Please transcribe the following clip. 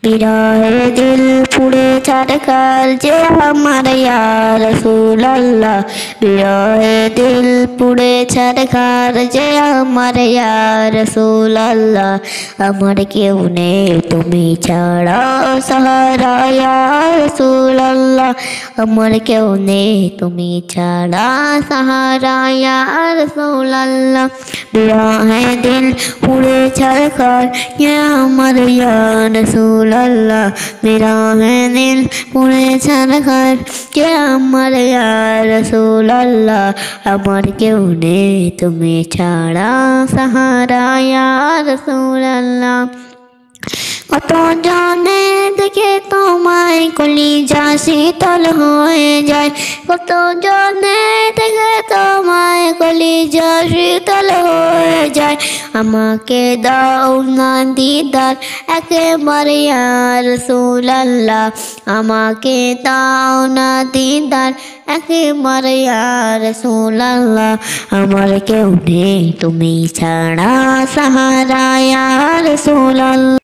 বিরহে দিল পুড়ে ছারখার যে আমার ইয়া রাসূলুল্লাহ। বিরহে দিল পুড়ে ছারখার যে আমার ইয়া রাসূলুল্লাহ। আমার কেউ নেই তুমি ছাড়া সাহারা ইয়া রাসূলুল্লাহ। আমার কেউ নেই তুমি ছাড়া সাহারা ইয়া রাসূলুল্লাহ। বিরহে দিল পুড়ে ছারখার যে আমার ইয়া রাসূলুল্লাহ। বিরহে দিল পুড়ে ছারখার যে আমার ইয়া রাসূলুল্লাহ। আমার কেউ নেই তুমি ছাড়া সাহারা ইয়া রাসূলুল্লাহ। কত জনে দেখে তোমায় কলিজা শীতল হয়ে যায়। কত জনে দেখে তোমায় কলিজা শীতল হয়ে যায়। আমাকে দাও না দিদার একেবারে ইয়া রাসূলুল্লাহ। আমাকে দাও না দিদার একেবারে ইয়া রাসূলুল্লাহ। আমার কেউ নেই তুমি ছাড়া সাহারা ইয়া রাসূলুল্লাহ।